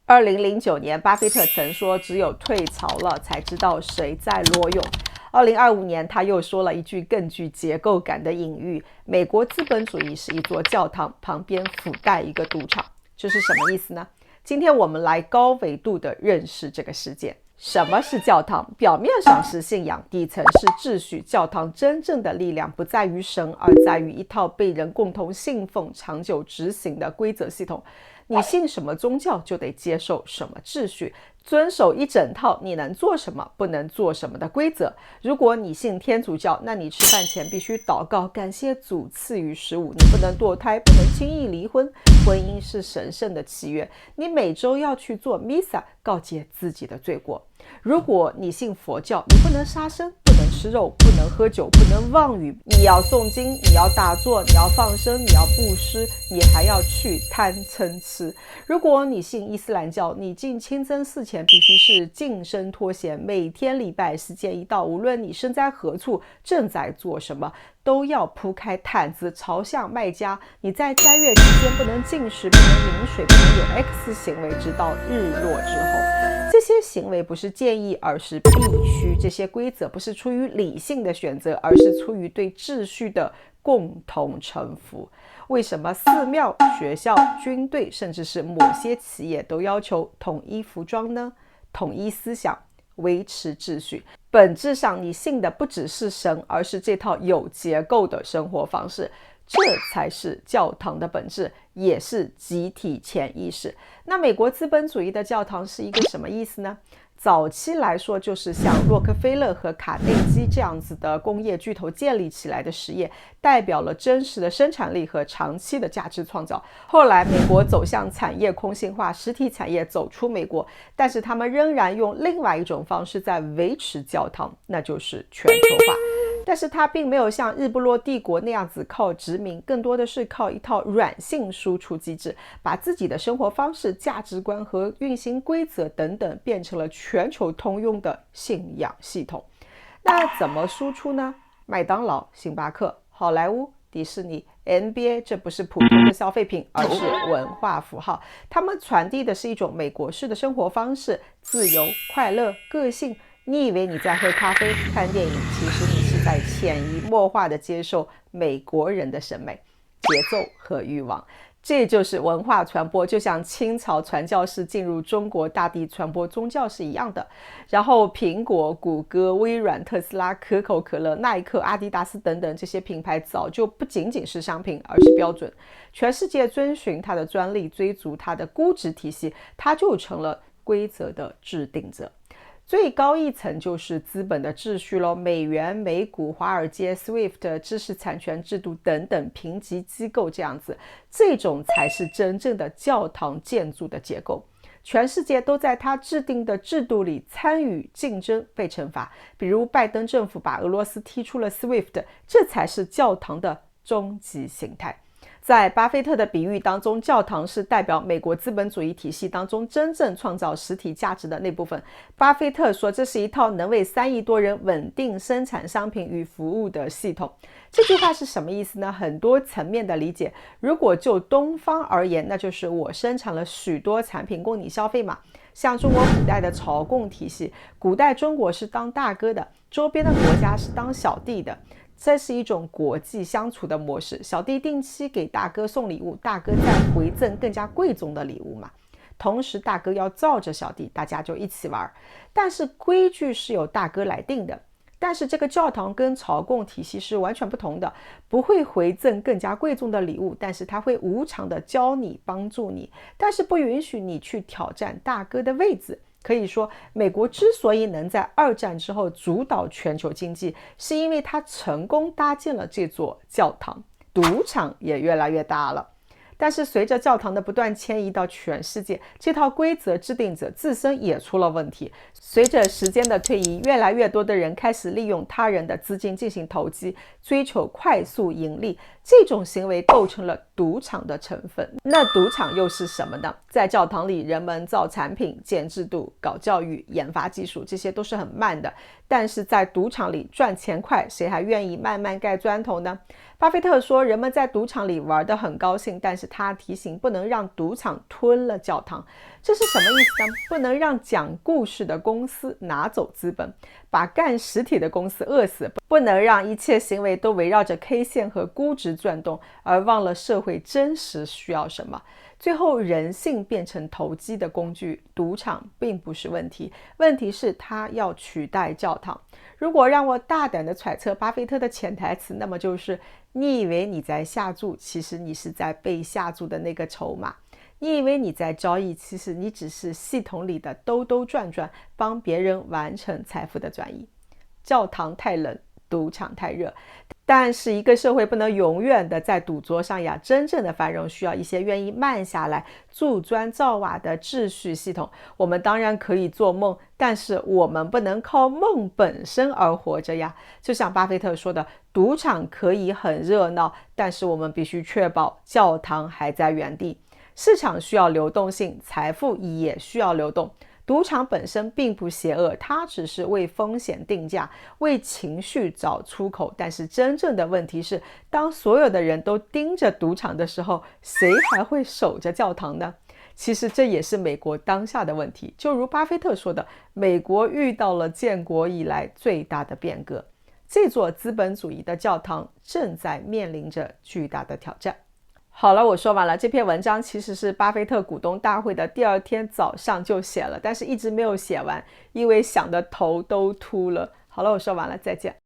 2009年，巴菲特曾说：“只有退潮了，才知道谁在裸泳。”2025年，他又说了一句更具结构感的隐喻：“美国资本主义是一座教堂，旁边附带一个赌场。”这是什么意思呢？今天我们来高维度的认识这个世界。什么是教堂？表面上是信仰，底层是秩序。教堂真正的力量不在于神，而在于一套被人共同信奉、长久执行的规则系统。你信什么宗教，就得接受什么秩序，遵守一整套你能做什么不能做什么的规则。如果你信天主教，那你吃饭前必须祷告，感谢主赐予食物，你不能堕胎，不能轻易离婚，婚姻是神圣的契约，你每周要去做弥撒，告诫自己的罪过。如果你信佛教，你不能杀生，不能吃肉，不能喝酒，不能妄语，你要诵经，你要打坐，你要放生，你要布施，你还要去贪嗔痴。如果你信伊斯兰教，你进清真寺前必须是净身脱险，每天礼拜时间一到，无论你身在何处，正在做什么，都要铺开毯子朝向麦加。你在斋月期间不能进食，不能饮水，不能有 X 行为，直到日落之后。这些行为不是建议，而是必须。这些规则不是出于理性的选择，而是出于对秩序的共同臣服。为什么寺庙、学校、军队，甚至是某些企业都要求统一服装呢？统一思想，维持秩序。本质上，你信的不只是神，而是这套有结构的生活方式。这才是教堂的本质，也是集体潜意识。那美国资本主义的教堂是一个什么意思呢？早期来说，就是像洛克菲勒和卡内基这样子的工业巨头建立起来的实业，代表了真实的生产力和长期的价值创造。后来美国走向产业空心化，实体产业走出美国，但是他们仍然用另外一种方式在维持教堂，那就是全球化。但是它并没有像日不落帝国那样子靠殖民，更多的是靠一套软性输出机制，把自己的生活方式、价值观和运行规则等等变成了全球通用的信仰系统。那怎么输出呢？麦当劳、星巴克、好莱坞、迪士尼、NBA， 这不是普通的消费品，而是文化符号。他们传递的是一种美国式的生活方式，自由、快乐、个性。你以为你在喝咖啡、看电影，其实你是在潜移默化地接受美国人的审美、节奏和欲望。这就是文化传播，就像清朝传教士进入中国大地传播宗教是一样的。然后苹果、谷歌、微软、特斯拉、可口可乐、耐克、阿迪达斯等等这些品牌早就不仅仅是商品，而是标准。全世界遵循它的专利，追逐它的估值体系，它就成了规则的制定者。最高一层就是资本的秩序咯，美元、美股、华尔街、SWIFT、知识产权制度等等评级机构这样子，这种才是真正的教堂建筑的结构。全世界都在他制定的制度里参与竞争，被惩罚。比如拜登政府把俄罗斯踢出了 SWIFT， 这才是教堂的终极形态。在巴菲特的比喻当中，教堂是代表美国资本主义体系当中真正创造实体价值的那部分。巴菲特说，这是一套能为3亿多人稳定生产商品与服务的系统。这句话是什么意思呢？很多层面的理解。如果就东方而言，那就是我生产了许多产品供你消费嘛。像中国古代的朝贡体系，古代中国是当大哥的，周边的国家是当小弟的。这是一种国际相处的模式，小弟定期给大哥送礼物，大哥再回赠更加贵重的礼物嘛。同时大哥要罩着小弟，大家就一起玩。但是规矩是由大哥来定的。但是这个教堂跟朝贡体系是完全不同的，不会回赠更加贵重的礼物，但是他会无偿的教你、帮助你，但是不允许你去挑战大哥的位置。可以说，美国之所以能在2战之后主导全球经济，是因为它成功搭建了这座教堂，赌场也越来越大了。但是随着教堂的不断迁移到全世界，这套规则制定者自身也出了问题。随着时间的推移，越来越多的人开始利用他人的资金进行投机，追求快速盈利，这种行为构成了赌场的成分。那赌场又是什么呢？在教堂里，人们造产品、建制度、搞教育、研发技术，这些都是很慢的。但是在赌场里赚钱快，谁还愿意慢慢盖砖头呢？巴菲特说，人们在赌场里玩得很高兴，但是他提醒不能让赌场吞了教堂。这是什么意思呢？不能让讲故事的公司拿走资本，把干实体的公司饿死，不能让一切行为都围绕着 K 线和估值转动，而忘了社会真实需要什么。最后人性变成投机的工具，赌场并不是问题，问题是它要取代教堂。如果让我大胆的揣测巴菲特的潜台词，那么就是你以为你在下注，其实你是在被下注的那个筹码。你以为你在交易，其实你只是系统里的兜兜转转，帮别人完成财富的转移。教堂太冷，赌场太热，但是一个社会不能永远的在赌桌上呀，真正的繁荣需要一些愿意慢下来铸砖造瓦的秩序系统。我们当然可以做梦，但是我们不能靠梦本身而活着呀。就像巴菲特说的，赌场可以很热闹，但是我们必须确保教堂还在原地。市场需要流动性，财富也需要流动。赌场本身并不邪恶，它只是为风险定价，为情绪找出口。但是真正的问题是，当所有的人都盯着赌场的时候，谁还会守着教堂呢？其实这也是美国当下的问题。就如巴菲特说的，美国遇到了建国以来最大的变革，这座资本主义的教堂正在面临着巨大的挑战。好了，我说完了。这篇文章其实是巴菲特股东大会的第二天早上就写了，但是一直没有写完，因为想的头都秃了。好了，我说完了，再见。